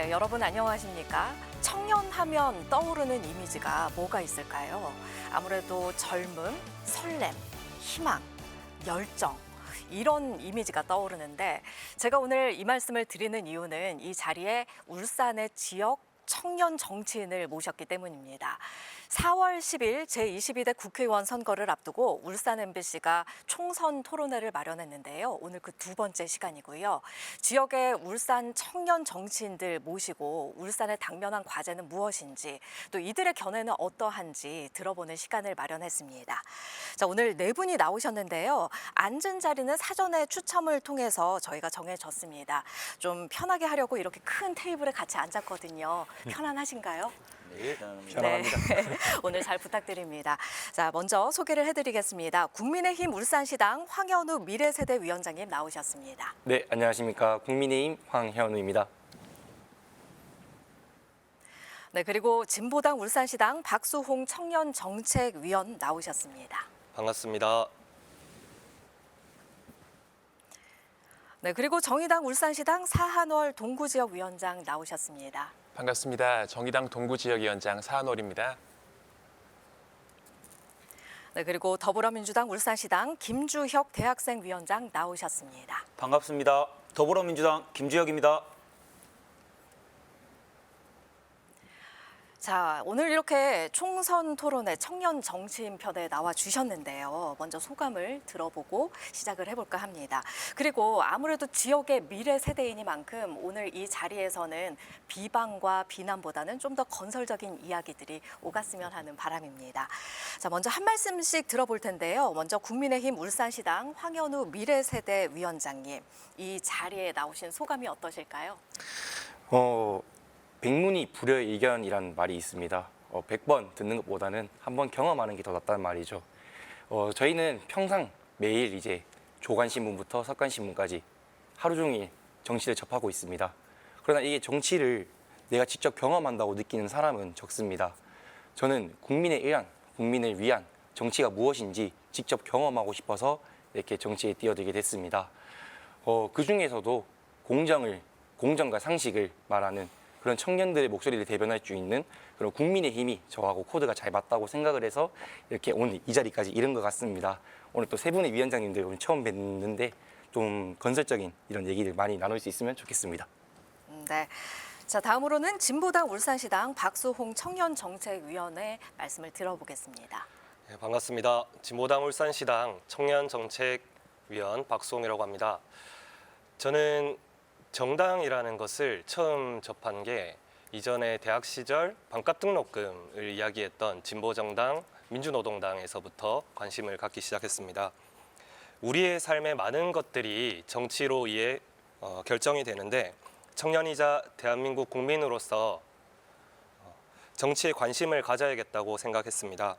네, 여러분 안녕하십니까? 청년하면 떠오르는 이미지가 뭐가 있을까요? 아무래도 젊음, 설렘, 희망, 열정 이런 이미지가 떠오르는데 제가 오늘 이 말씀을 드리는 이유는 이 자리에 울산의 지역 청년 정치인을 모셨기 때문입니다. 4월 10일 제22대 국회의원 선거를 앞두고 울산 MBC가 총선 토론회를 마련했는데요. 오늘 그 두 번째 시간이고요. 지역의 울산 청년 정치인들 모시고 울산의 당면한 과제는 무엇인지 또 이들의 견해는 어떠한지 들어보는 시간을 마련했습니다. 자, 오늘 네 분이 나오셨는데요. 앉은 자리는 사전에 추첨을 통해서 저희가 정해졌습니다. 좀 편하게 하려고 이렇게 큰 테이블에 같이 앉았거든요. 편안하신가요? 네, 편안합니다. 네, 오늘 잘 부탁드립니다. 자, 먼저 소개를 해드리겠습니다. 국민의힘 울산시당 황현우 미래세대위원장님 나오셨습니다. 네, 안녕하십니까. 국민의힘 황현우입니다. 네, 그리고 진보당 울산시당 박수홍 청년정책위원 나오셨습니다. 반갑습니다. 네, 그리고 정의당 울산시당 사한월 동구지역위원장 나오셨습니다. 반갑습니다. 정의당 동구지역위원장 사한월입니다. 네, 그리고 더불어민주당 울산시당 김주혁 대학생위원장 나오셨습니다. 반갑습니다. 더불어민주당 김주혁입니다. 자, 오늘 이렇게 총선 토론회 청년 정치인 편에 나와 주셨는데요. 먼저 소감을 들어보고 시작을 해볼까 합니다. 그리고 아무래도 지역의 미래 세대이니만큼 오늘 이 자리에서는 비방과 비난보다는 좀 더 건설적인 이야기들이 오갔으면 하는 바람입니다. 자, 먼저 한 말씀씩 들어볼 텐데요. 먼저 국민의힘 울산시당 황현우 미래세대위원장님, 이 자리에 나오신 소감이 어떠실까요? 백문이 불여일견이라는 말이 있습니다. 100번 듣는 것보다는 한번 경험하는 게 더 낫다는 말이죠. 저희는 평상 매일 이제 조간신문부터 석간신문까지 하루 종일 정치를 접하고 있습니다. 그러나 이게 정치를 내가 직접 경험한다고 느끼는 사람은 적습니다. 저는 국민의 일한, 국민을 위한 정치가 무엇인지 직접 경험하고 싶어서 이렇게 정치에 뛰어들게 됐습니다. 그 중에서도 공정과 상식을 말하는 그런 청년들의 목소리를 대변할 수 있는 그런 국민의힘이 저하고 코드가 잘 맞다고 생각을 해서 이렇게 오늘 이 자리까지 이른 것 같습니다. 오늘 또 세 분의 위원장님들 오늘 처음 뵙는데 좀 건설적인 이런 얘기를 많이 나눌 수 있으면 좋겠습니다. 네. 자, 다음으로는 진보당 울산시당 박수홍 청년정책위원회 말씀을 들어보겠습니다. 네, 반갑습니다. 진보당 울산시당 청년정책위원 박수홍이라고 합니다. 저는 정당이라는 것을 처음 접한 게 이전에 대학 시절 반값 등록금을 이야기했던 진보정당, 민주노동당에서부터 관심을 갖기 시작했습니다. 우리의 삶의 많은 것들이 정치로 의해 결정이 되는데 청년이자 대한민국 국민으로서 정치에 관심을 가져야겠다고 생각했습니다.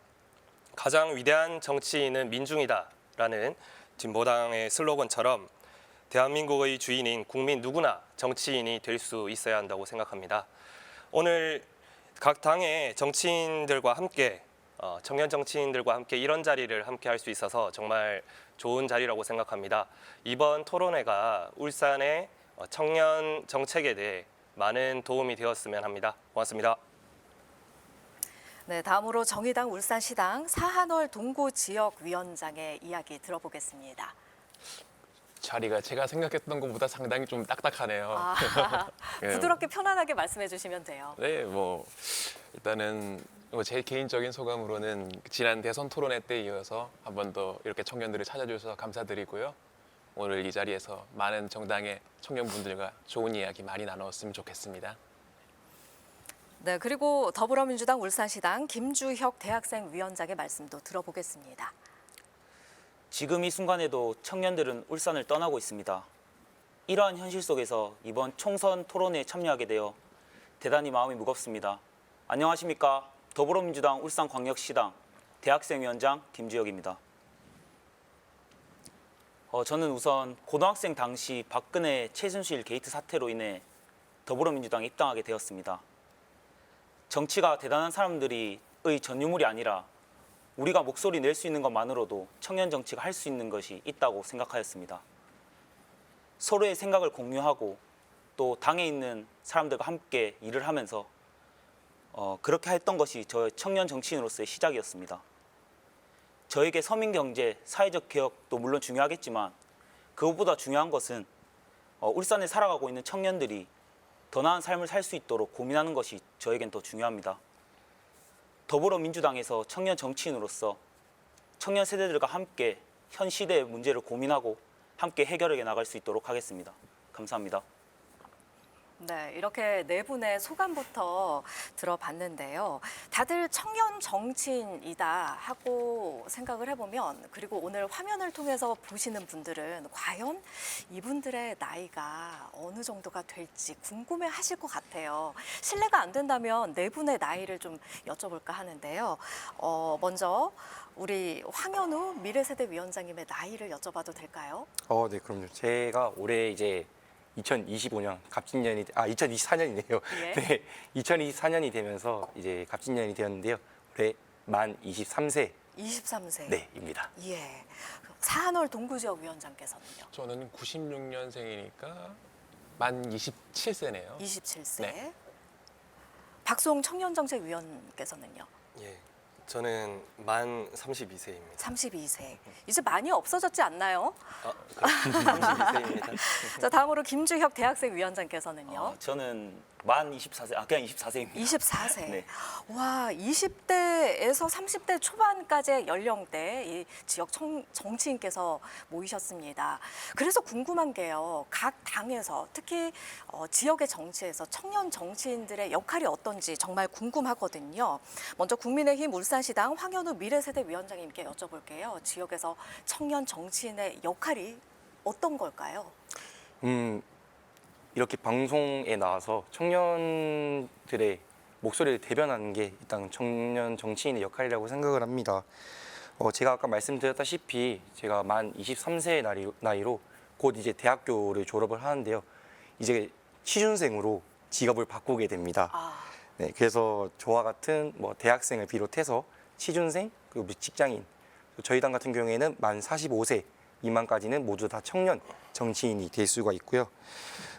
가장 위대한 정치인은 민중이다라는 진보당의 슬로건처럼 대한민국의 주인인 국민 누구나 정치인이 될 수 있어야 한다고 생각합니다. 오늘 각 당의 정치인들과 함께 청년 정치인들과 함께 이런 자리를 함께 할 수 있어서 정말 좋은 자리라고 생각합니다. 이번 토론회가 울산의 청년 정책에 대해 많은 도움이 되었으면 합니다. 고맙습니다. 네, 다음으로 정의당 울산시당 사한월 동구지역위원장의 이야기 들어보겠습니다. 자리가 제가 생각했던 것보다 상당히 좀 딱딱하네요. 부드럽게 편안하게 말씀해 주시면 돼요. 네, 일단은 제 개인적인 소감으로는 지난 대선 토론회 때 이어서 한 번 더 이렇게 청년들을 찾아주셔서 감사드리고요. 오늘 이 자리에서 많은 정당의 청년분들과 좋은 이야기 많이 나눴으면 좋겠습니다. 네, 그리고 더불어민주당 울산시당 김주혁 대학생위원장의 말씀도 들어보겠습니다. 지금 이 순간에도 청년들은 울산을 떠나고 있습니다. 이러한 현실 속에서 이번 총선 토론회에 참여하게 되어 대단히 마음이 무겁습니다. 안녕하십니까? 더불어민주당 울산광역시당 대학생위원장 김주혁입니다. 저는 우선 고등학생 당시 박근혜 최순실 게이트 사태로 인해 더불어민주당에 입당하게 되었습니다. 정치가 대단한 사람들의 전유물이 아니라 우리가 목소리 낼 수 있는 것만으로도 청년 정치가 할 수 있는 것이 있다고 생각하였습니다. 서로의 생각을 공유하고 또 당에 있는 사람들과 함께 일을 하면서 그렇게 했던 것이 저의 청년 정치인으로서의 시작이었습니다. 저에게 서민 경제, 사회적 개혁도 물론 중요하겠지만 그것보다 중요한 것은 울산에 살아가고 있는 청년들이 더 나은 삶을 살 수 있도록 고민하는 것이 저에겐 더 중요합니다. 더불어민주당에서 청년 정치인으로서 청년 세대들과 함께 현 시대의 문제를 고민하고 함께 해결해 나갈 수 있도록 하겠습니다. 감사합니다. 네, 이렇게 네 분의 소감부터 들어봤는데요. 다들 청년 정치인이다 하고 생각을 해보면, 그리고 오늘 화면을 통해서 보시는 분들은 과연 이분들의 나이가 어느 정도가 될지 궁금해 하실 것 같아요. 실례가 안 된다면 네 분의 나이를 좀 여쭤볼까 하는데요. 먼저 우리 황현우 미래세대위원장님의 나이를 여쭤봐도 될까요? 네, 그럼요. 제가 올해 이제 2025년 갑진년이 2024년이네요. 예. 네, 2024년이 되면서 이제 갑진년이 되었는데요. 올해 만 23세 23세. 네입니다. 예. 사한월 동구지역 위원장께서는요? 저는 96년생이니까 만 27세네요. 27세. 네. 박수홍 청년정책위원께서는요? 예, 저는 만 32세입니다. 32세. 이제 많이 없어졌지 않나요? 그럼 32세입니다. 자, 다음으로 김주혁 대학생위원장께서는요? 저는 만 24세, 그냥 24세입니다. 24세. 네. 와, 20대에서 30대 초반까지의 연령대 이 지역 정치인께서 모이셨습니다. 그래서 궁금한 게요. 각 당에서 특히 지역의 정치에서 청년 정치인들의 역할이 어떤지 정말 궁금하거든요. 먼저 국민의힘 울산시당 황현우 미래세대위원장님께 여쭤볼게요. 지역에서 청년 정치인의 역할이 어떤 걸까요? 이렇게 방송에 나와서 청년들의 목소리를 대변하는 게 일단 청년 정치인의 역할이라고 생각을 합니다. 제가 아까 말씀드렸다시피 제가 만 23세의 나이로 곧 이제 대학교를 졸업을 하는데요. 이제 취준생으로 직업을 바꾸게 됩니다. 네, 그래서 저와 같은 뭐 대학생을 비롯해서 취준생 그리고 직장인, 저희 당 같은 경우에는 만 45세 미만까지는 모두 다 청년 정치인이 될 수가 있고요.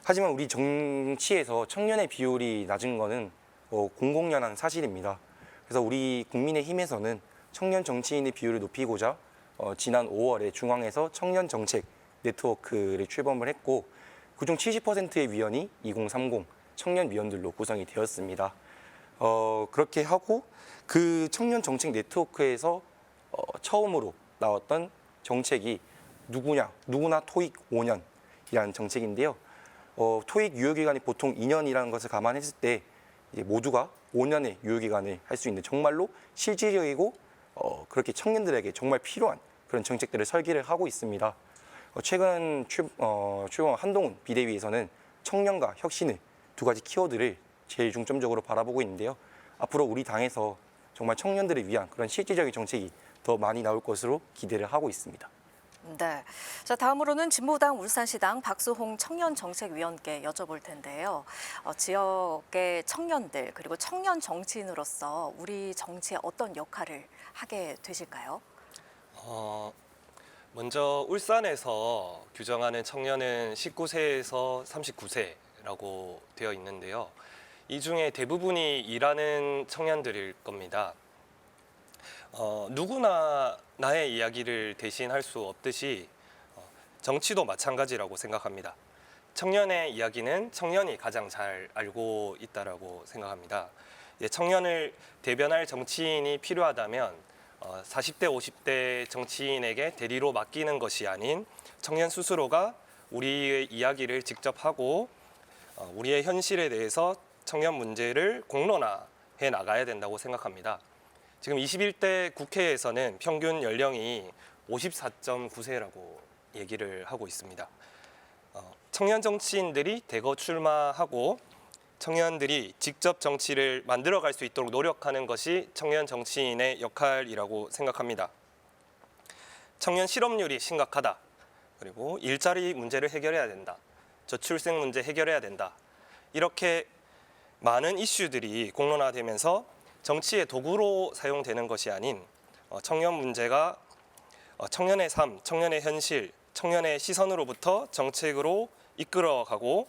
하지만 우리 정치에서 청년의 비율이 낮은 거는 공공연한 사실입니다. 그래서 우리 국민의힘에서는 청년 정치인의 비율을 높이고자 지난 5월에 중앙에서 청년 정책 네트워크를 출범을 했고, 그중 70%의 위원이 2030 청년 위원들로 구성이 되었습니다. 그렇게 하고 그 청년 정책 네트워크에서 처음으로 나왔던 정책이 누구나 토익 5년이라는 정책인데요. 토익 유효기간이 보통 2년이라는 것을 감안했을 때 이제 모두가 5년의 유효기간을 할 수 있는 정말로 실질적이고 그렇게 청년들에게 정말 필요한 그런 정책들을 설계를 하고 있습니다. 최근 출범 한동훈 비대위에서는 청년과 혁신을 두 가지 키워드를 제일 중점적으로 바라보고 있는데요. 앞으로 우리 당에서 정말 청년들을 위한 그런 실질적인 정책이 더 많이 나올 것으로 기대를 하고 있습니다. 네. 자, 다음으로는 진보당 울산시당 박수홍 청년정책위원께 여쭤볼 텐데요. 지역의 청년들 그리고 청년 정치인으로서 우리 정치에 어떤 역할을 하게 되실까요? 먼저 울산에서 규정하는 청년은 19세에서 39세라고 되어 있는데요. 이 중에 대부분이 일하는 청년들일 겁니다. 누구나 나의 이야기를 대신할 수 없듯이 정치도 마찬가지라고 생각합니다. 청년의 이야기는 청년이 가장 잘 알고 있다라고 생각합니다. 청년을 대변할 정치인이 필요하다면 40대, 50대 정치인에게 대리로 맡기는 것이 아닌 청년 스스로가 우리의 이야기를 직접 하고 우리의 현실에 대해서 청년 문제를 공론화해 나가야 된다고 생각합니다. 지금 21대 국회에서는 평균 연령이 54.9세라고 얘기를 하고 있습니다. 청년 정치인들이 대거 출마하고 청년들이 직접 정치를 만들어갈 수 있도록 노력하는 것이 청년 정치인의 역할이라고 생각합니다. 청년 실업률이 심각하다. 그리고 일자리 문제를 해결해야 된다. 저출생 문제 해결해야 된다. 이렇게 많은 이슈들이 공론화되면서 정치의 도구로 사용되는 것이 아닌 청년 문제가 청년의 삶, 청년의 현실, 청년의 시선으로부터 정책으로 이끌어가고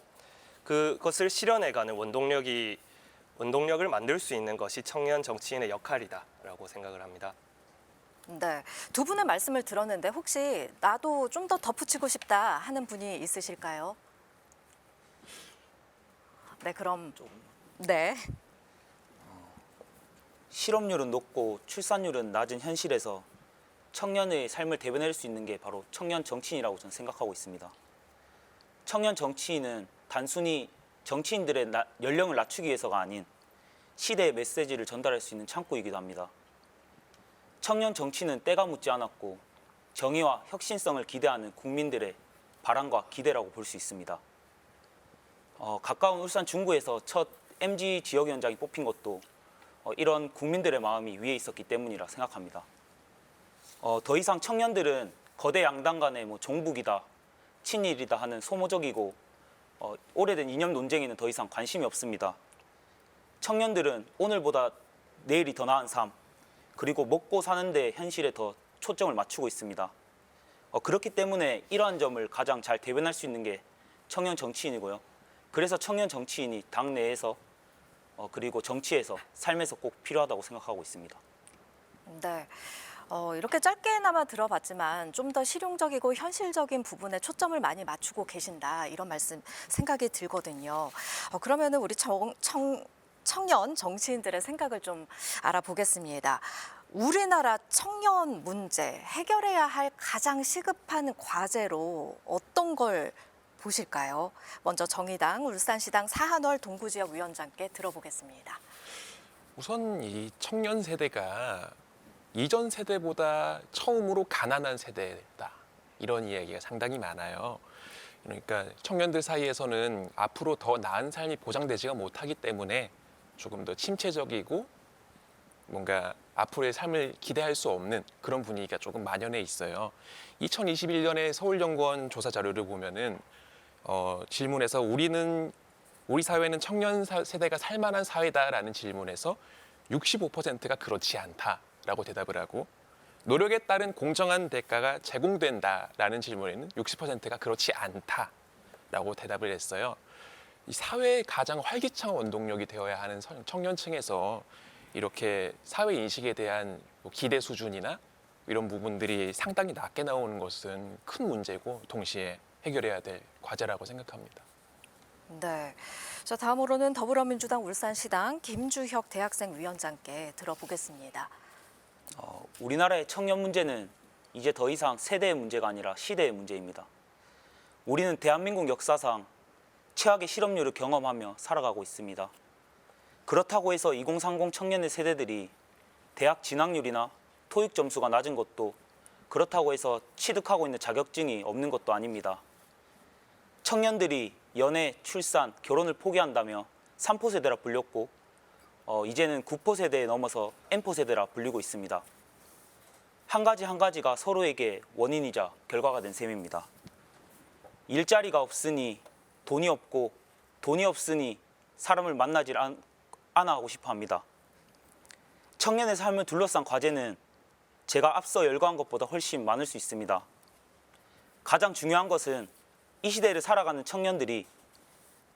그것을 실현해가는 원동력을 만들 수 있는 것이 청년 정치인의 역할이다라고 생각을 합니다. 네, 두 분의 말씀을 들었는데 혹시 나도 좀 더 덧붙이고 싶다 하는 분이 있으실까요? 네, 그럼 네, 실업률은 높고 출산율은 낮은 현실에서 청년의 삶을 대변할 수 있는 게 바로 청년 정치인이라고 저는 생각하고 있습니다. 청년 정치인은 단순히 정치인들의 연령을 낮추기 위해서가 아닌 시대의 메시지를 전달할 수 있는 창구이기도 합니다. 청년 정치는 때가 묻지 않았고 정의와 혁신성을 기대하는 국민들의 바람과 기대라고 볼 수 있습니다. 가까운 울산 중구에서 첫 MG 지역위원장이 뽑힌 것도 이런 국민들의 마음이 위에 있었기 때문이라 생각합니다. 더 이상 청년들은 거대 양당 간의 종북이다, 친일이다 하는 소모적이고 오래된 이념 논쟁에는 더 이상 관심이 없습니다. 청년들은 오늘보다 내일이 더 나은 삶, 그리고 먹고 사는 데 현실에 더 초점을 맞추고 있습니다. 그렇기 때문에 이러한 점을 가장 잘 대변할 수 있는 게 청년 정치인이고요. 그래서 청년 정치인이 당내에서 그리고 정치에서 삶에서 꼭 필요하다고 생각하고 있습니다. 네. 이렇게 짧게나마 들어봤지만 좀 더 실용적이고 현실적인 부분에 초점을 많이 맞추고 계신다 이런 말씀 생각이 들거든요. 그러면은 우리 청년 정치인들의 생각을 좀 알아보겠습니다. 우리나라 청년 문제 해결해야 할 가장 시급한 과제로 어떤 걸 보실까요? 먼저 정의당 울산시당 사한월 동구지역 위원장께 들어보겠습니다. 우선 이 청년 세대가 이전 세대보다 처음으로 가난한 세대다. 이런 이야기가 상당히 많아요. 그러니까 청년들 사이에서는 앞으로 더 나은 삶이 보장되지가 못하기 때문에 조금 더 침체적이고 뭔가 앞으로의 삶을 기대할 수 없는 그런 분위기가 조금 만연해 있어요. 2021년에 서울연구원 조사 자료를 보면은 질문에서 우리 사회는 청년 세대가 살만한 사회다라는 질문에서 65%가 그렇지 않다라고 대답을 하고 노력에 따른 공정한 대가가 제공된다라는 질문에는 60%가 그렇지 않다라고 대답을 했어요. 이 사회의 가장 활기찬 원동력이 되어야 하는 청년층에서 이렇게 사회 인식에 대한 기대 수준이나 이런 부분들이 상당히 낮게 나오는 것은 큰 문제고 동시에 해결해야 될 과제라고 생각합니다. 네. 자, 다음으로는 더불어민주당 울산시당 김주혁 대학생 위원장께 들어보겠습니다. 우리나라의 청년 문제는 이제 더 이상 세대의 문제가 아니라 시대의 문제입니다. 우리는 대한민국 역사상 최악의 실업률을 경험하며 살아가고 있습니다. 그렇다고 해서 2030 청년의 세대들이 대학 진학률이나 토익 점수가 낮은 것도 그렇다고 해서 취득하고 있는 자격증이 없는 것도 아닙니다. 청년들이 연애, 출산, 결혼을 포기한다며 3포 세대라 불렸고 이제는 9포 세대에 넘어서 N포 세대라 불리고 있습니다. 한 가지가 서로에게 원인이자 결과가 된 셈입니다. 일자리가 없으니 돈이 없고 돈이 없으니 사람을 만나질 않아 하고 싶어 합니다. 청년의 삶을 둘러싼 과제는 제가 앞서 열거한 것보다 훨씬 많을 수 있습니다. 가장 중요한 것은 이 시대를 살아가는 청년들이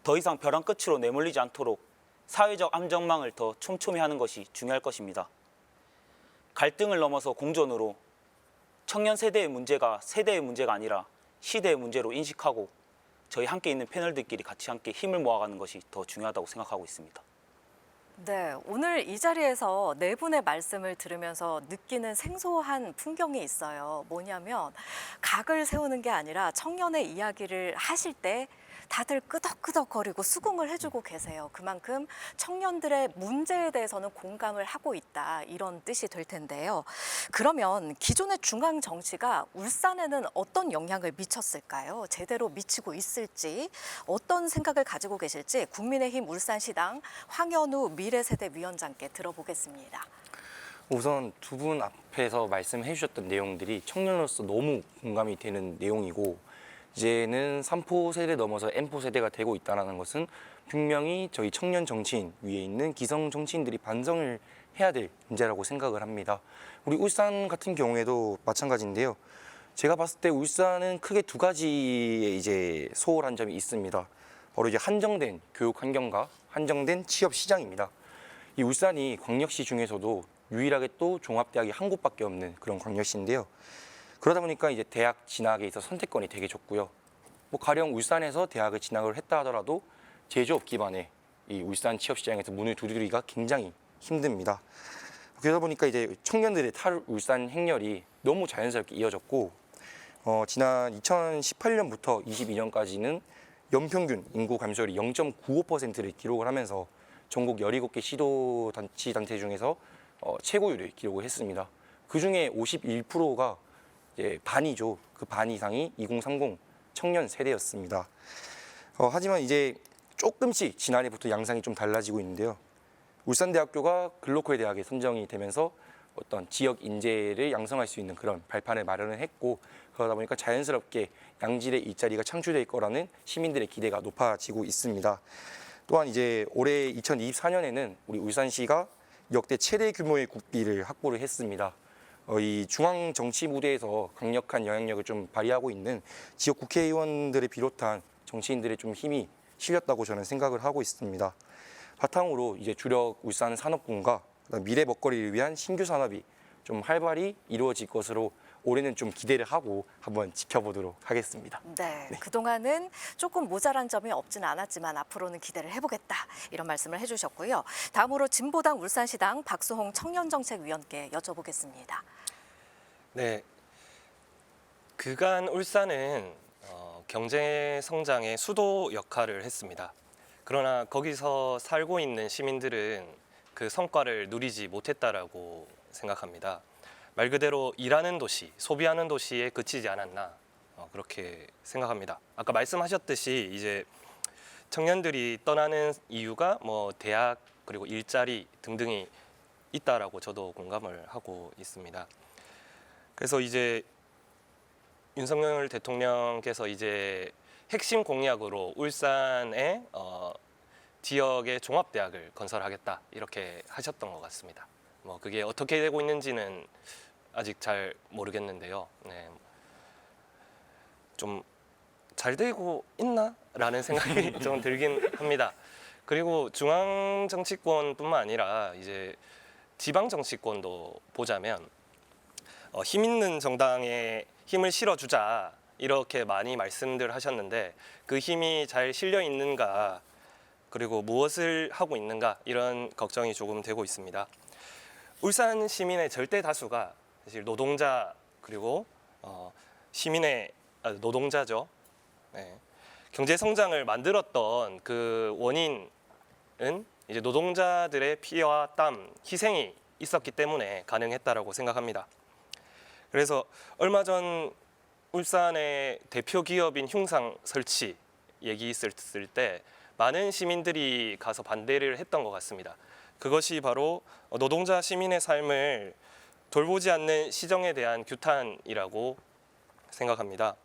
더 이상 벼랑 끝으로 내몰리지 않도록 사회적 안전망을 더 촘촘히 하는 것이 중요할 것입니다. 갈등을 넘어서 공존으로 청년 세대의 문제가 세대의 문제가 아니라 시대의 문제로 인식하고 저희 함께 있는 패널들끼리 같이 함께 힘을 모아가는 것이 더 중요하다고 생각하고 있습니다. 네, 오늘 이 자리에서 네 분의 말씀을 들으면서 느끼는 생소한 풍경이 있어요. 뭐냐면 각을 세우는 게 아니라 청년의 이야기를 하실 때 다들 끄덕끄덕거리고 수긍을 해주고 계세요. 그만큼 청년들의 문제에 대해서는 공감을 하고 있다 이런 뜻이 될 텐데요. 그러면 기존의 중앙 정치가 울산에는 어떤 영향을 미쳤을까요? 제대로 미치고 있을지 어떤 생각을 가지고 계실지 국민의힘 울산시당 황현우 미래세대위원장께 들어보겠습니다. 우선 두 분 앞에서 말씀해 주셨던 내용들이 청년으로서 너무 공감이 되는 내용이고 이제는 3포 세대 넘어서 N포 세대가 되고 있다는 것은 분명히 저희 청년 정치인 위에 있는 기성 정치인들이 반성을 해야 될 문제라고 생각을 합니다. 우리 울산 같은 경우에도 마찬가지인데요. 제가 봤을 때 울산은 크게 두 가지의 이제 소홀한 점이 있습니다. 바로 이제 한정된 교육 환경과 한정된 취업 시장입니다. 이 울산이 광역시 중에서도 유일하게 또 종합대학이 한 곳밖에 없는 그런 광역시인데요. 그러다 보니까 이제 대학 진학에 있어 선택권이 되게 좁고요. 뭐 가령 울산에서 대학을 진학을 했다 하더라도 제조업 기반의 이 울산 취업 시장에서 문을 두드리기가 굉장히 힘듭니다. 그러다 보니까 이제 청년들의 탈울산 행렬이 너무 자연스럽게 이어졌고, 지난 2018년부터 22년까지는 연평균 인구 감소율이 0.95%를 기록을 하면서 전국 17개 시도자치단체 중에서 최고율을 기록을 했습니다. 그 중에 51%가 반이죠. 그 반 이상이 2030 청년 세대였습니다. 하지만 이제 조금씩 지난해부터 양상이 좀 달라지고 있는데요. 울산대학교가 글로컬 대학에 선정이 되면서 어떤 지역 인재를 양성할 수 있는 그런 발판을 마련을 했고, 그러다 보니까 자연스럽게 양질의 일자리가 창출될 거라는 시민들의 기대가 높아지고 있습니다. 또한 이제 올해 2024년에는 우리 울산시가 역대 최대 규모의 국비를 확보를 했습니다. 이 중앙 정치 무대에서 강력한 영향력을 좀 발휘하고 있는 지역 국회의원들을 비롯한 정치인들의 좀 힘이 실렸다고 저는 생각을 하고 있습니다. 바탕으로 이제 주력 울산 산업군과 미래 먹거리를 위한 신규 산업이 좀 활발히 이루어질 것으로 올해는 좀 기대를 하고 한번 지켜보도록 하겠습니다. 네, 그동안은 조금 모자란 점이 없지는 않았지만 앞으로는 기대를 해보겠다 이런 말씀을 해주셨고요. 다음으로 진보당 울산시당 박수홍 청년정책위원께 여쭤보겠습니다. 네, 그간 울산은 경제 성장의 수도 역할을 했습니다. 그러나 거기서 살고 있는 시민들은 그 성과를 누리지 못했다라고 생각합니다. 말 그대로 일하는 도시, 소비하는 도시에 그치지 않았나 그렇게 생각합니다. 아까 말씀하셨듯이 이제 청년들이 떠나는 이유가 뭐 대학 그리고 일자리 등등이 있다라고 저도 공감을 하고 있습니다. 그래서 이제 윤석열 대통령께서 이제 핵심 공약으로 울산의 지역의 종합대학을 건설하겠다 이렇게 하셨던 것 같습니다. 뭐 그게 어떻게 되고 있는지는 아직 잘 모르겠는데요. 네. 좀 잘 되고 있나라는 생각이 좀 들긴 합니다. 그리고 중앙 정치권뿐만 아니라 이제 지방 정치권도 보자면 힘 있는 정당에 힘을 실어주자 이렇게 많이 말씀들 하셨는데 그 힘이 잘 실려 있는가 그리고 무엇을 하고 있는가 이런 걱정이 조금 되고 있습니다. 울산 시민의 절대 다수가 사실 노동자 그리고 시민의 노동자죠. 네. 경제 성장을 만들었던 그 원인은 이제 노동자들의 피와 땀, 희생이 있었기 때문에 가능했다라고 생각합니다. 그래서 얼마 전 울산의 대표 기업인 흉상 설치 얘기 있었을 때 많은 시민들이 가서 반대를 했던 것 같습니다. 그것이 바로 노동자 시민의 삶을 돌보지 않는 시정에 대한 규탄이라고 생각합니다.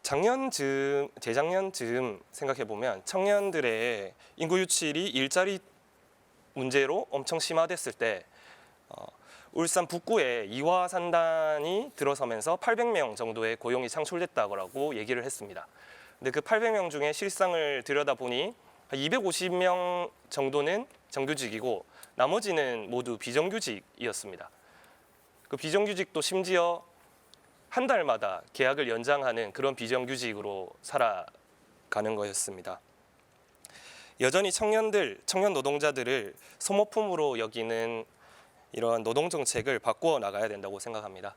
재작년쯤 생각해보면 청년들의 인구 유출이 일자리 문제로 엄청 심화됐을 때 울산 북구에 이화산단이 들어서면서 800명 정도의 고용이 창출됐다고 얘기를 했습니다. 근데 그 800명 중에 실상을 들여다보니 250명 정도는 정규직이고 나머지는 모두 비정규직이었습니다. 그 비정규직도 심지어 한 달마다 계약을 연장하는 그런 비정규직으로 살아가는 거였습니다. 여전히 청년 노동자들을 소모품으로 여기는 이러한 노동 정책을 바꾸어 나가야 된다고 생각합니다.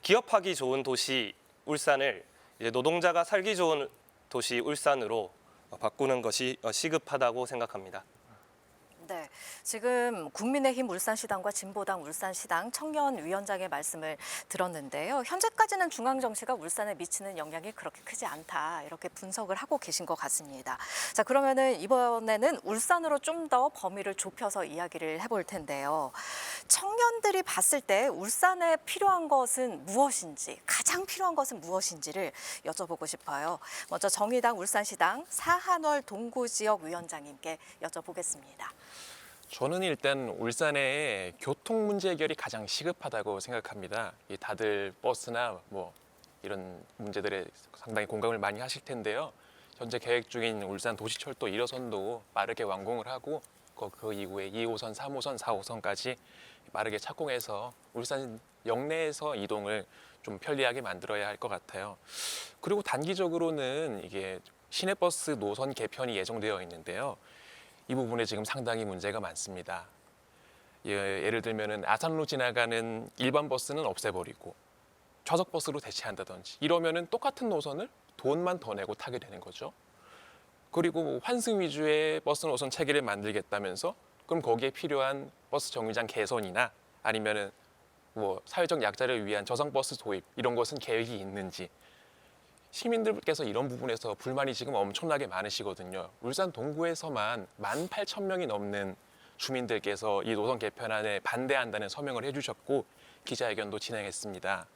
기업하기 좋은 도시 울산을 이제 노동자가 살기 좋은 도시 울산으로 바꾸는 것이 시급하다고 생각합니다. 네, 지금 국민의힘 울산시당과 진보당 울산시당 청년위원장의 말씀을 들었는데요. 현재까지는 중앙정치가 울산에 미치는 영향이 그렇게 크지 않다 이렇게 분석을 하고 계신 것 같습니다. 자, 그러면은 이번에는 울산으로 좀 더 범위를 좁혀서 이야기를 해볼 텐데요. 청년들이 봤을 때 울산에 필요한 것은 무엇인지, 가장 필요한 것은 무엇인지를 여쭤보고 싶어요. 먼저 정의당 울산시당 사한월 동구지역위원장님께 여쭤보겠습니다. 저는 일단 울산의 교통 문제 해결이 가장 시급하다고 생각합니다. 다들 버스나 뭐 이런 문제들에 상당히 공감을 많이 하실 텐데요. 현재 계획 중인 울산 도시철도 1호선도 빠르게 완공을 하고 그 이후에 2호선, 3호선, 4호선까지 빠르게 착공해서 울산 역내에서 이동을 좀 편리하게 만들어야 할 것 같아요. 그리고 단기적으로는 이게 시내버스 노선 개편이 예정되어 있는데요. 이 부분에 지금 상당히 문제가 많습니다. 예를 들면은 아산로 지나가는 일반 버스는 없애버리고 좌석 버스로 대체한다든지 이러면은 똑같은 노선을 돈만 더 내고 타게 되는 거죠. 그리고 환승 위주의 버스 노선 체계를 만들겠다면서 그럼 거기에 필요한 버스 정류장 개선이나 아니면은 뭐 사회적 약자를 위한 저상 버스 도입 이런 것은 계획이 있는지 시민들께서 이런 부분에서 불만이 지금 엄청나게 많으시거든요. 울산 동구에서만 18,000명이 넘는 주민들께서 이 노선 개편안에 반대한다는 서명을 해주셨고 기자회견도 진행했습니다.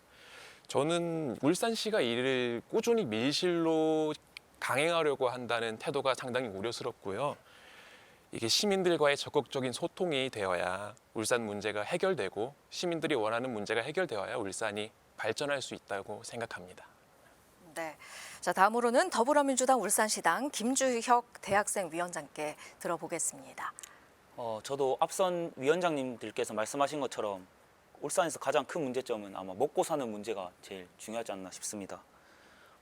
저는 울산시가 이를 꾸준히 밀실로 강행하려고 한다는 태도가 상당히 우려스럽고요. 이게 시민들과의 적극적인 소통이 되어야 울산 문제가 해결되고 시민들이 원하는 문제가 해결되어야 울산이 발전할 수 있다고 생각합니다. 네. 자, 다음으로는 더불어민주당 울산시당 김주혁 대학생 위원장께 들어보겠습니다. 저도 앞선 위원장님들께서 말씀하신 것처럼 울산에서 가장 큰 문제점은 아마 먹고 사는 문제가 제일 중요하지 않나 싶습니다.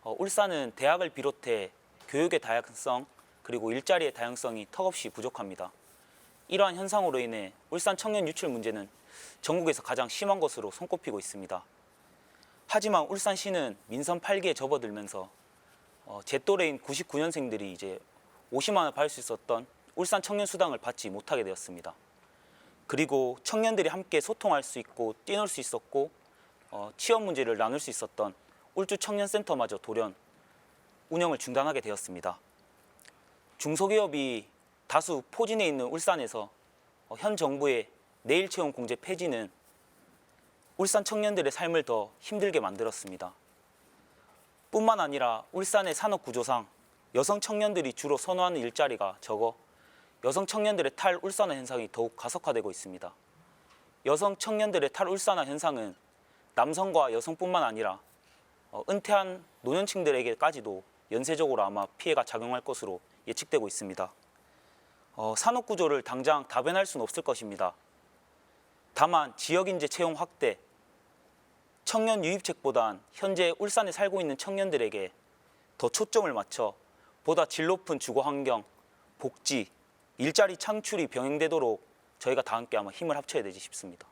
울산은 대학을 비롯해 교육의 다양성 그리고 일자리의 다양성이 턱없이 부족합니다. 이러한 현상으로 인해 울산 청년 유출 문제는 전국에서 가장 심한 것으로 손꼽히고 있습니다. 하지만 울산시는 민선 8기에 접어들면서 제 또래인 99년생들이 이제 50만 원을 받을 수 있었던 울산 청년 수당을 받지 못하게 되었습니다. 그리고 청년들이 함께 소통할 수 있고 뛰놀 수 있었고 취업 문제를 나눌 수 있었던 울주 청년센터마저 돌연 운영을 중단하게 되었습니다. 중소기업이 다수 포진해 있는 울산에서 현 정부의 내일 채용 공제 폐지는 울산 청년들의 삶을 더 힘들게 만들었습니다. 뿐만 아니라 울산의 산업 구조상 여성 청년들이 주로 선호하는 일자리가 적어 여성 청년들의 탈울산화 현상이 더욱 가속화되고 있습니다. 여성 청년들의 탈울산화 현상은 남성과 여성뿐만 아니라 은퇴한 노년층들에게까지도 연쇄적으로 아마 피해가 작용할 것으로 예측되고 있습니다. 산업 구조를 당장 다변할 수는 없을 것입니다. 다만 지역인재 채용 확대, 청년 유입책보단 현재 울산에 살고 있는 청년들에게 더 초점을 맞춰 보다 질 높은 주거 환경, 복지, 일자리 창출이 병행되도록 저희가 다 함께 아마 힘을 합쳐야 되지 싶습니다.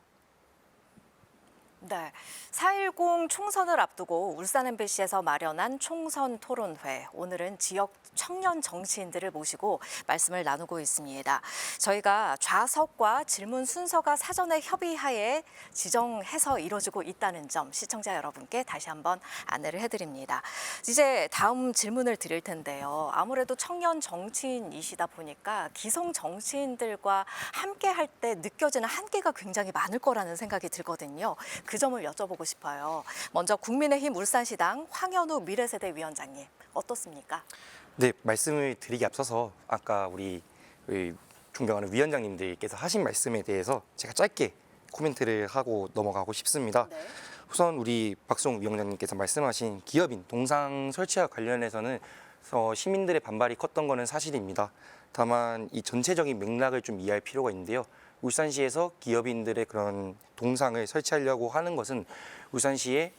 네, 4.10 총선을 앞두고 울산 MBC에서 마련한 총선 토론회. 오늘은 지역 청년 정치인들을 모시고 말씀을 나누고 있습니다. 저희가 좌석과 질문 순서가 사전에 협의하에 지정해서 이루어지고 있다는 점 시청자 여러분께 다시 한번 안내를 해드립니다. 이제 다음 질문을 드릴 텐데요. 아무래도 청년 정치인이시다 보니까 기성 정치인들과 함께 할 때 느껴지는 한계가 굉장히 많을 거라는 생각이 들거든요. 그 점을 여쭤보고 싶어요. 먼저 국민의힘 울산시당 황현우 미래세대 위원장님 어떻습니까? 네, 말씀을 드리기 앞서서 아까 우리 존경하는 위원장님들께서 하신 말씀에 대해서 제가 짧게 코멘트를 하고 넘어가고 싶습니다. 네. 우선 우리 박수홍 위원장님께서 말씀하신 기업인 동상 설치와 관련해서는 시민들의 반발이 컸던 것은 사실입니다. 다만 이 전체적인 맥락을 좀 이해할 필요가 있는데요. 울산시에서 기업인들의 그런 동상을 설치하려고 하는 것은 울산시의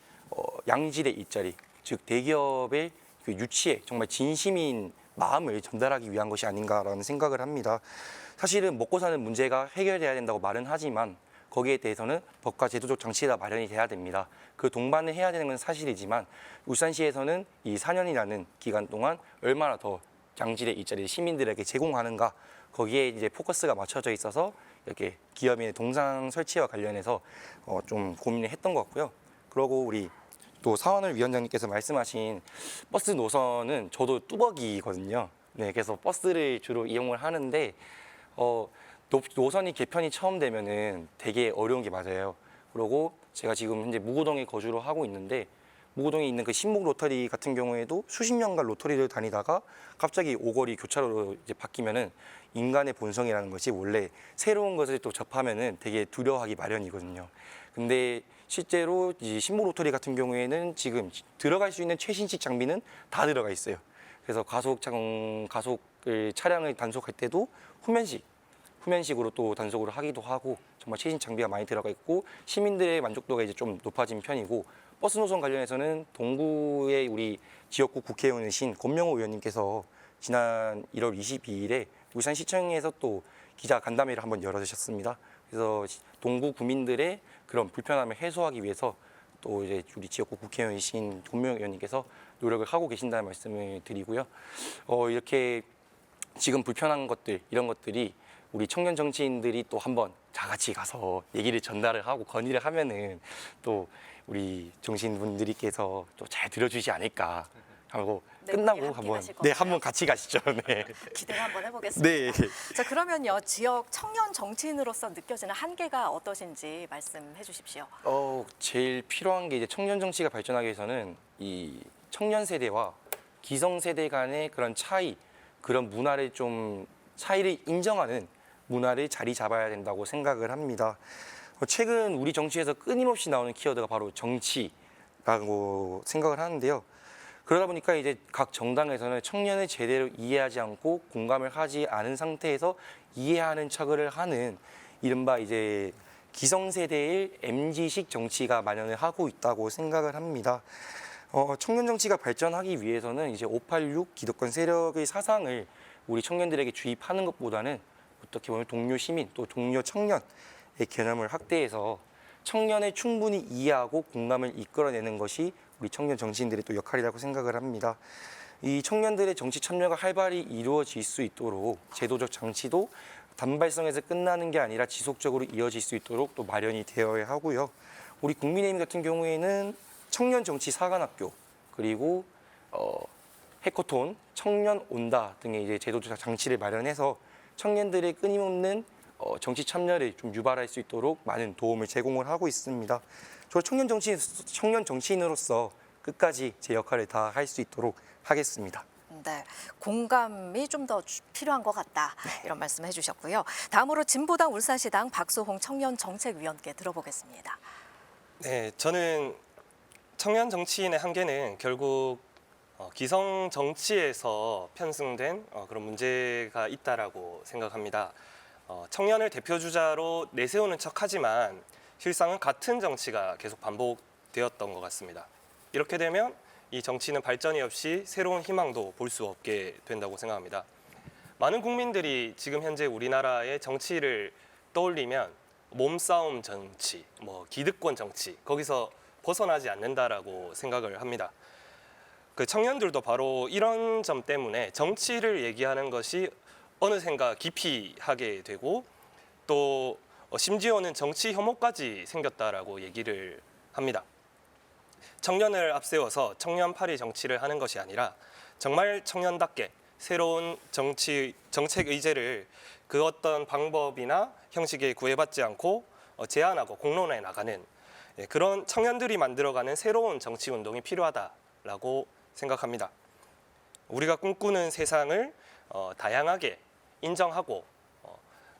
양질의 일자리, 즉 대기업의 그 유치에 정말 진심인 마음을 전달하기 위한 것이 아닌가라는 생각을 합니다. 사실은 먹고 사는 문제가 해결돼야 된다고 말은 하지만 거기에 대해서는 법과 제도적 장치가 마련이 돼야 됩니다. 그 동반을 해야 되는 건 사실이지만 울산시에서는 이 4년이라는 기간 동안 얼마나 더 양질의 일자리를 시민들에게 제공하는가 거기에 이제 포커스가 맞춰져 있어서 이렇게 기업인의 동상 설치와 관련해서 좀 고민을 했던 것 같고요. 그리고 우리 또 사원을 위원장님께서 말씀하신 버스 노선은 저도 뚜벅이거든요. 네, 그래서 버스를 주로 이용을 하는데 노선이 개편이 처음 되면은 되게 어려운 게 맞아요. 그리고 제가 지금 현재 무구동에 거주를 하고 있는데 무구동에 있는 그 신목 로터리 같은 경우에도 수십 년간 로터리를 다니다가 갑자기 오거리 교차로로 이제 바뀌면은 인간의 본성이라는 것이 원래 새로운 것을 또 접하면은 되게 두려워하기 마련이거든요. 근데 실제로 이 신목 로터리 같은 경우에는 지금 들어갈 수 있는 최신식 장비는 다 들어가 있어요. 그래서 가속을 차량을 단속할 때도 후면식으로 또 단속을 하기도 하고 정말 최신 장비가 많이 들어가 있고 시민들의 만족도가 이제 좀 높아진 편이고 버스 노선 관련해서는 동구의 우리 지역구 국회의원이신 권명호 의원님께서 지난 1월 22일에 울산시청에서 또 기자 간담회를 한번 열어주셨습니다. 그래서 동구 구민들의 그런 불편함을 해소하기 위해서 또 이제 우리 지역구 국회의원이신 권명호 의원님께서 노력을 하고 계신다는 말씀을 드리고요. 이렇게 지금 불편한 것들 이런 것들이 우리 청년 정치인들이 또 한번 다 같이 가서 얘기를 전달을 하고 건의를 하면은 또 우리 정치인분들께서 또 잘 들어주지 않을까 하고 네, 끝나고 함께 한번 가실 건가요? 한번 같이 가시죠. 네. 기대를 한번 해보겠습니다. 네. 자, 그러면요, 지역 청년 정치인으로서 느껴지는 한계가 어떠신지 말씀해 주십시오. 제일 필요한 게 이제 청년 정치가 발전하기 위해서는 이 청년 세대와 기성 세대 간의 그런 차이, 그런 문화를 좀 차이를 인정하는 문화를 자리 잡아야 된다고 생각을 합니다. 최근 우리 정치에서 끊임없이 나오는 키워드가 바로 정치라고 생각을 하는데요. 그러다 보니까 이제 각 정당에서는 청년을 제대로 이해하지 않고 공감을 하지 않은 상태에서 이해하는 척을 하는 이른바 이제 기성세대의 MZ식 정치가 만연을 하고 있다고 생각을 합니다. 청년 정치가 발전하기 위해서는 이제 586 기득권 세력의 사상을 우리 청년들에게 주입하는 것보다는 어떻게 보면 동료 시민 또 동료 청년의 개념을 확대해서 청년을 충분히 이해하고 공감을 이끌어내는 것이 우리 청년 정치인들의 또 역할이라고 생각을 합니다. 이 청년들의 정치 참여가 활발히 이루어질 수 있도록 제도적 장치도 단발성에서 끝나는 게 아니라 지속적으로 이어질 수 있도록 또 마련이 되어야 하고요. 우리 국민의힘 같은 경우에는 청년 정치 사관학교 그리고 해커톤, 청년 온다 등의 이제 제도적 장치를 마련해서 청년들의 끊임없는 정치 참여를 좀 유발할 수 있도록 많은 도움을 제공을 하고 있습니다. 저 청년 정치인으로서 끝까지 제 역할을 다 할 수 있도록 하겠습니다. 네, 공감이 좀 더 필요한 것 같다 이런 말씀 해주셨고요. 다음으로 진보당 울산시당 박수홍 청년정책위원께 들어보겠습니다. 네, 저는 청년 정치인의 한계는 결국 기성 정치에서 편승된 그런 문제가 있다라고 생각합니다. 청년을 대표 주자로 내세우는 척하지만 실상은 같은 정치가 계속 반복되었던 것 같습니다. 이렇게 되면 이 정치는 발전이 없이 새로운 희망도 볼 수 없게 된다고 생각합니다. 많은 국민들이 지금 현재 우리나라의 정치를 떠올리면 몸싸움 정치, 기득권 정치 거기서 벗어나지 않는다라고 생각을 합니다. 그 청년들도 바로 이런 점 때문에 정치를 얘기하는 것이 어느샌가 기피하게 되고 또 심지어는 정치 혐오까지 생겼다라고 얘기를 합니다. 청년을 앞세워서 청년팔이 정치를 하는 것이 아니라 정말 청년답게 새로운 정책 의제를 그 어떤 방법이나 형식에 구애받지 않고 제안하고 공론화해 나가는 그런 청년들이 만들어가는 새로운 정치 운동이 필요하다라고 생각합니다. 우리가 꿈꾸는 세상을 다양하게 인정하고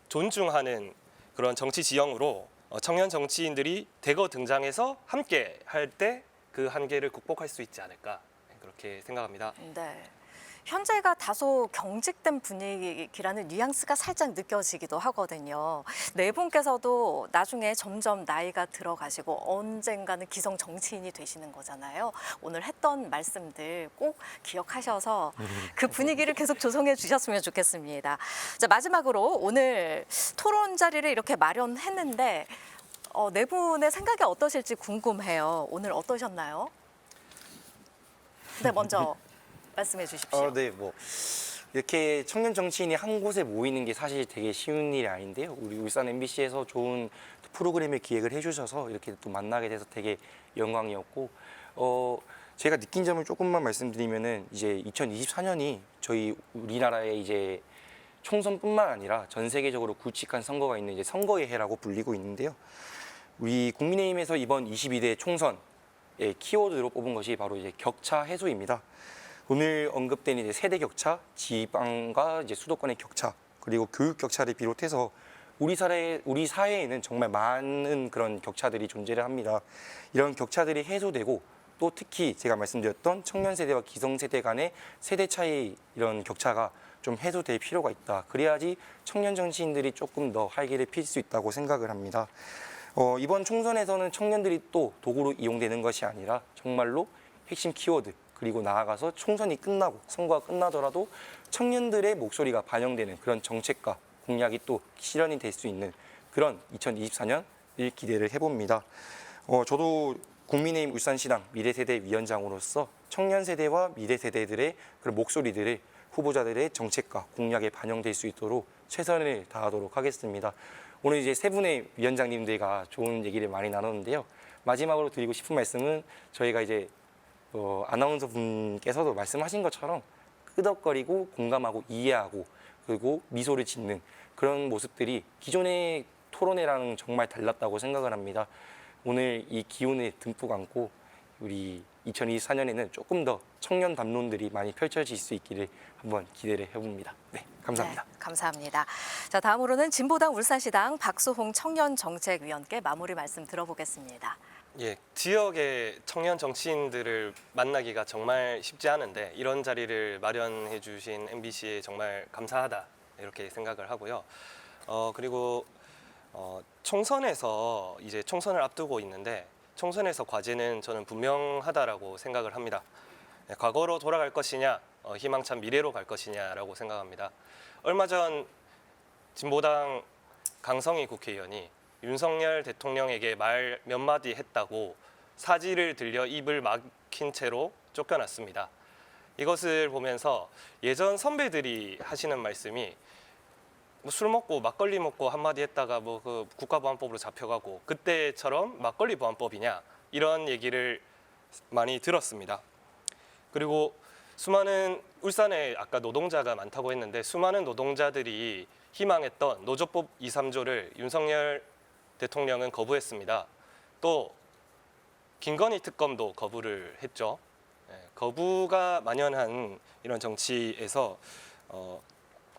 존중하는 그런 정치 지형으로 청년 정치인들이 대거 등장해서 함께 할 때 그 한계를 극복할 수 있지 않을까 그렇게 생각합니다. 네. 현재가 다소 경직된 분위기라는 뉘앙스가 살짝 느껴지기도 하거든요. 네 분께서도 나중에 점점 나이가 들어가시고 언젠가는 기성 정치인이 되시는 거잖아요. 오늘 했던 말씀들 꼭 기억하셔서 그 분위기를 계속 조성해 주셨으면 좋겠습니다. 자, 마지막으로 오늘 토론 자리를 이렇게 마련했는데 네 분의 생각이 어떠실지 궁금해요. 오늘 어떠셨나요? 네, 먼저 말씀해 주십시오. 네, 이렇게 청년 정치인이 한 곳에 모이는 게 사실 되게 쉬운 일이 아닌데요. 우리 울산 MBC에서 좋은 프로그램을 기획을 해주셔서 이렇게 또 만나게 돼서 되게 영광이었고, 제가 느낀 점을 조금만 말씀드리면은 이제 2024년이 저희 우리나라의 이제 총선뿐만 아니라 전 세계적으로 굵직한 선거가 있는 이제 선거의 해라고 불리고 있는데요. 우리 국민의힘에서 이번 22대 총선의 키워드로 뽑은 것이 바로 이제 격차 해소입니다. 오늘 언급된 이제 세대 격차, 지방과 이제 수도권의 격차, 그리고 교육 격차를 비롯해서 우리 사회에는 정말 많은 그런 격차들이 존재를 합니다. 이런 격차들이 해소되고 또 특히 제가 말씀드렸던 청년 세대와 기성 세대 간의 세대 차이 이런 격차가 좀 해소될 필요가 있다. 그래야지 청년 정치인들이 조금 더 활기를 필 수 있다고 생각을 합니다. 이번 총선에서는 청년들이 또 도구로 이용되는 것이 아니라 정말로 핵심 키워드 그리고 나아가서 총선이 끝나고 선거가 끝나더라도 청년들의 목소리가 반영되는 그런 정책과 공약이 또 실현이 될 수 있는 그런 2024년을 기대를 해봅니다. 저도 국민의힘 울산시당 미래세대 위원장으로서 청년 세대와 미래 세대들의 그런 목소리들을 후보자들의 정책과 공약에 반영될 수 있도록 최선을 다하도록 하겠습니다. 오늘 이제 세 분의 위원장님들과 좋은 얘기를 많이 나눴는데요. 마지막으로 드리고 싶은 말씀은 저희가 이제 아나운서 분께서도 말씀하신 것처럼 끄덕거리고 공감하고 이해하고 그리고 미소를 짓는 그런 모습들이 기존의 토론회랑 정말 달랐다고 생각을 합니다. 오늘 이 기운을 듬뿍 안고 우리 2024년에는 조금 더 청년 담론들이 많이 펼쳐질 수 있기를 한번 기대를 해봅니다. 네, 감사합니다. 네, 감사합니다. 자, 다음으로는 진보당 울산시당 박수홍 청년정책위원께 마무리 말씀 들어보겠습니다. 예, 지역의 청년 정치인들을 만나기가 정말 쉽지 않은데 이런 자리를 마련해 주신 MBC에 정말 감사하다 이렇게 생각을 하고요. 그리고 총선에서 이제 총선을 앞두고 있는데 총선에서 과제는 저는 분명하다라고 생각을 합니다. 과거로 돌아갈 것이냐, 희망찬 미래로 갈 것이냐라고 생각합니다. 얼마 전 진보당 강성희 국회의원이 윤석열 대통령에게 말 몇 마디 했다고 사지를 들려 입을 막힌 채로 쫓겨났습니다. 이것을 보면서 예전 선배들이 하시는 말씀이 술 먹고 막걸리 먹고 한마디 했다가 뭐 그 국가보안법으로 잡혀가고 그때처럼 막걸리 보안법이냐 이런 얘기를 많이 들었습니다. 그리고 수많은 울산에 아까 노동자가 많다고 했는데 수많은 노동자들이 희망했던 노조법 2, 3조를 윤석열 대통령은 거부했습니다. 또 김건희 특검도 거부를 했죠. 거부가 만연한 이런 정치에서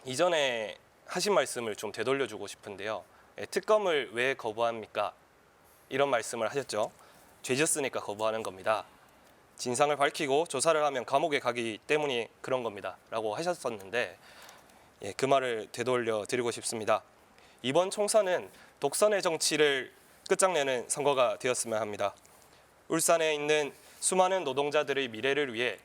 이전에 하신 말씀을 좀 되돌려주고 싶은데요. 특검을 왜 거부합니까? 이런 말씀을 하셨죠. 죄졌으니까 거부하는 겁니다. 진상을 밝히고 조사를 하면 감옥에 가기 때문이 그런 겁니다. 라고 하셨었는데 그 말을 되돌려 드리고 싶습니다. 이번 총선은 독선의 정치를 끝장내는 선거가 되었으면 합니다. 울산에 있는 수많은 노동자들의 미래를 위해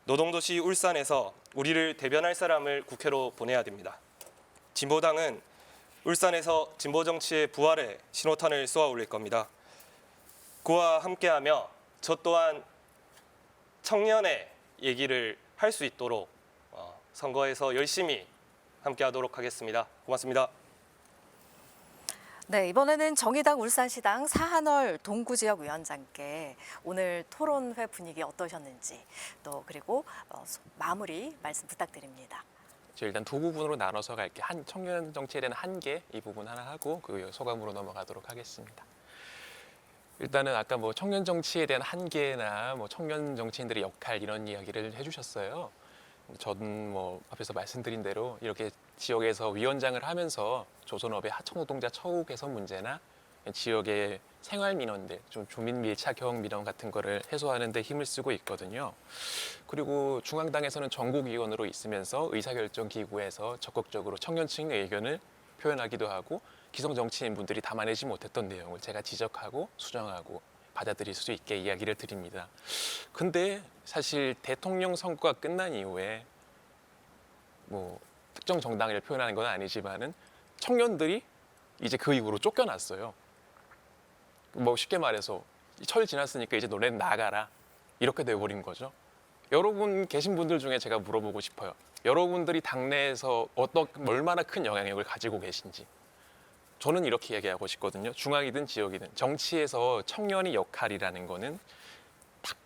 노동도시 울산에서 우리를 대변할 사람을 국회로 보내야 됩니다. 진보당은 울산에서 진보정치의 부활에 신호탄을 쏘아 올릴 겁니다. 그와 함께하며 저 또한 청년의 얘기를 할 수 있도록 선거에서 열심히 함께하도록 하겠습니다. 고맙습니다. 네, 이번에는 정의당 울산시당 사한월 동구지역위원장께 오늘 토론회 분위기 어떠셨는지 또 그리고 마무리 말씀 부탁드립니다. 일단 두 부분으로 나눠서 갈게. 청년 정치에 대한 한계 이 부분 하나 하고 그 소감으로 넘어가도록 하겠습니다. 일단은 아까 뭐 청년 정치에 대한 한계나 뭐 청년 정치인들의 역할 이런 이야기를 해주셨어요. 저는 뭐 앞에서 말씀드린 대로 이렇게 지역에서 위원장을 하면서 조선업의 하청노동자 처우 개선 문제나 지역의 생활 민원들, 좀 주민 밀착 경험 민원 같은 거를 해소하는 데 힘을 쓰고 있거든요. 그리고 중앙당에서는 전국위원으로 있으면서 의사결정 기구에서 적극적으로 청년층의 의견을 표현하기도 하고 기성 정치인 분들이 담아내지 못했던 내용을 제가 지적하고 수정하고 받아들일 수 있게 이야기를 드립니다. 근데 사실 대통령 선거가 끝난 이후에 뭐 특정 정당을 표현하는 건 아니지만은 청년들이 이제 그 이후로 쫓겨났어요. 뭐 쉽게 말해서 철 지났으니까 이제 너네는 나가라 이렇게 돼버린 거죠. 여러분 계신 분들 중에 제가 물어보고 싶어요. 여러분들이 당내에서 얼마나 큰 영향력을 가지고 계신지. 저는 이렇게 얘기하고 싶거든요. 중앙이든 지역이든 정치에서 청년의 역할이라는 거는 딱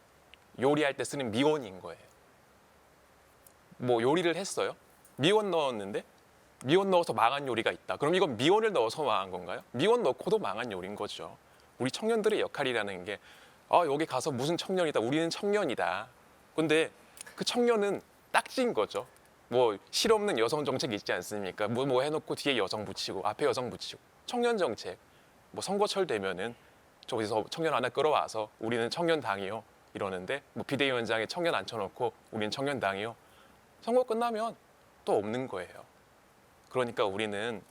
요리할 때 쓰는 미원인 거예요. 뭐 요리를 했어요. 미원 넣었는데 미원 넣어서 망한 요리가 있다. 그럼 이건 미원을 넣어서 망한 건가요? 미원 넣고도 망한 요리인 거죠. 우리 청년들의 역할이라는 게 여기 가서 무슨 청년이다. 우리는 청년이다. 근데 그 청년은 딱지인 거죠. 뭐 실없는 여성 정책 있지 않습니까? 뭐 해놓고 뒤에 여성 붙이고 앞에 여성 붙이고 청년 정책 뭐 선거철 되면은 저기서 청년 하나 끌어와서 우리는 청년당이요 이러는데 뭐 비대위원장에 청년 앉혀놓고 우린 청년당이요. 선거 끝나면 또 없는 거예요. 그러니까 우리는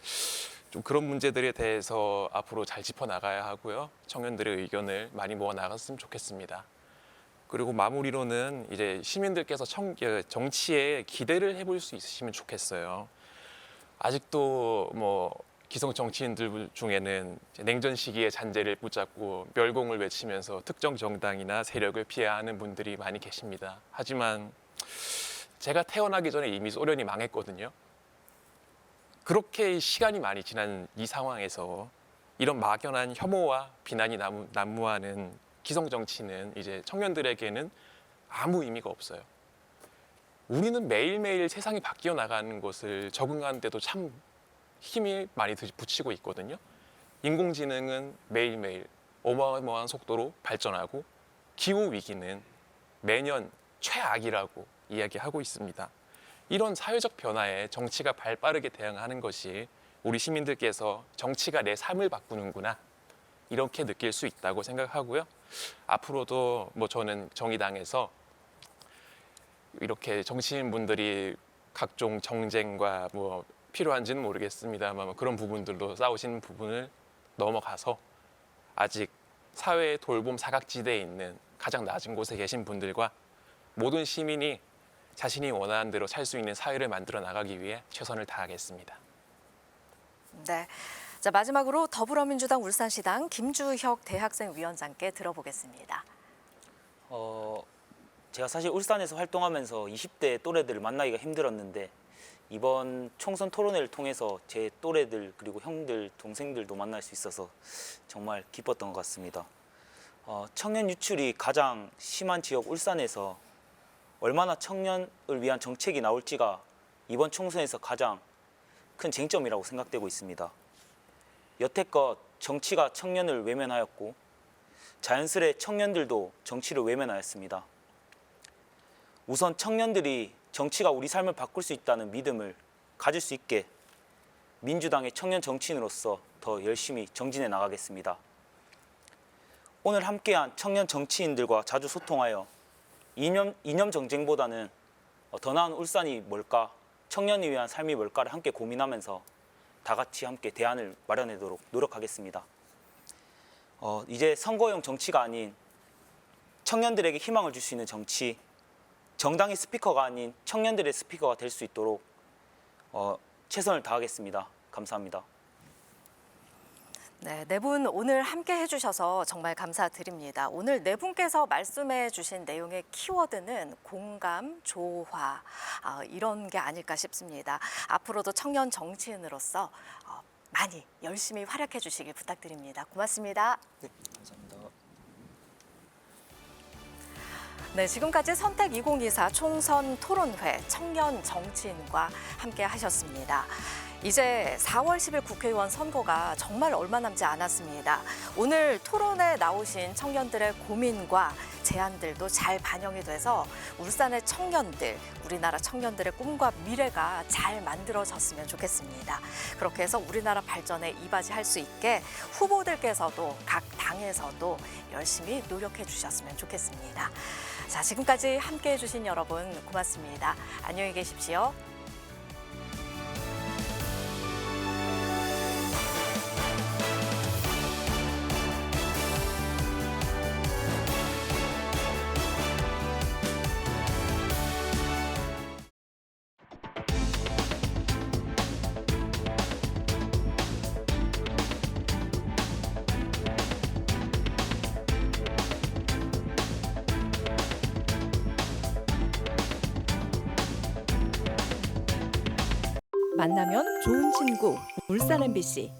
좀 그런 문제들에 대해서 앞으로 잘 짚어나가야 하고요. 청년들의 의견을 많이 모아 나갔으면 좋겠습니다. 그리고 마무리로는 이제 시민들께서 정치에 기대를 해볼 수 있으시면 좋겠어요. 아직도 뭐 기성 정치인들 중에는 냉전 시기의 잔재를 붙잡고 멸공을 외치면서 특정 정당이나 세력을 비하하는 분들이 많이 계십니다. 하지만 제가 태어나기 전에 이미 소련이 망했거든요. 그렇게 시간이 많이 지난 이 상황에서 이런 막연한 혐오와 비난이 난무하는 기성 정치는 이제 청년들에게는 아무 의미가 없어요. 우리는 매일매일 세상이 바뀌어 나가는 것을 적응하는데도 참 힘이 많이 붙이고 있거든요. 인공지능은 매일매일 어마어마한 속도로 발전하고 기후 위기는 매년 최악이라고 이야기하고 있습니다. 이런 사회적 변화에 정치가 발빠르게 대응하는 것이 우리 시민들께서 정치가 내 삶을 바꾸는구나 이렇게 느낄 수 있다고 생각하고요. 앞으로도 뭐 저는 정의당에서 이렇게 정치인분들이 각종 정쟁과 뭐 필요한지는 모르겠습니다만 그런 부분들로 싸우시는 부분을 넘어가서 아직 사회의 돌봄 사각지대에 있는 가장 낮은 곳에 계신 분들과 모든 시민이 자신이 원하는 대로 살 수 있는 사회를 만들어 나가기 위해 최선을 다하겠습니다. 네. 자, 마지막으로 더불어민주당 울산시당 김주혁 대학생위원장께 들어보겠습니다. 제가 사실 울산에서 활동하면서 20대 또래들을 만나기가 힘들었는데 이번 총선 토론회를 통해서 제 또래들 그리고 형들, 동생들도 만날 수 있어서 정말 기뻤던 것 같습니다. 청년 유출이 가장 심한 지역 울산에서 얼마나 청년을 위한 정책이 나올지가 이번 총선에서 가장 큰 쟁점이라고 생각되고 있습니다. 여태껏 정치가 청년을 외면하였고 자연스레 청년들도 정치를 외면하였습니다. 우선 청년들이 정치가 우리 삶을 바꿀 수 있다는 믿음을 가질 수 있게 민주당의 청년 정치인으로서 더 열심히 정진해 나가겠습니다. 오늘 함께한 청년 정치인들과 자주 소통하여 이념 정쟁보다는 더 나은 울산이 뭘까, 청년을 위한 삶이 뭘까를 함께 고민하면서 다 같이 함께 대안을 마련하도록 노력하겠습니다. 이제 선거용 정치가 아닌 청년들에게 희망을 줄 수 있는 정치, 정당의 스피커가 아닌 청년들의 스피커가 될 수 있도록 최선을 다하겠습니다. 감사합니다. 네, 네 분 오늘 함께 해주셔서 정말 감사드립니다. 오늘 네 분께서 말씀해 주신 내용의 키워드는 공감, 조화 이런 게 아닐까 싶습니다. 앞으로도 청년 정치인으로서 많이 열심히 활약해 주시길 부탁드립니다. 고맙습니다. 네, 감사합니다. 네, 지금까지 선택 2024 총선 토론회 청년 정치인과 함께 하셨습니다. 이제 4월 10일 국회의원 선거가 정말 얼마 남지 않았습니다. 오늘 토론에 나오신 청년들의 고민과 제안들도 잘 반영이 돼서 울산의 청년들, 우리나라 청년들의 꿈과 미래가 잘 만들어졌으면 좋겠습니다. 그렇게 해서 우리나라 발전에 이바지할 수 있게 후보들께서도 각 당에서도 열심히 노력해 주셨으면 좋겠습니다. 자, 지금까지 함께해 주신 여러분 고맙습니다. 안녕히 계십시오. 만나면 좋은 친구 울산 MBC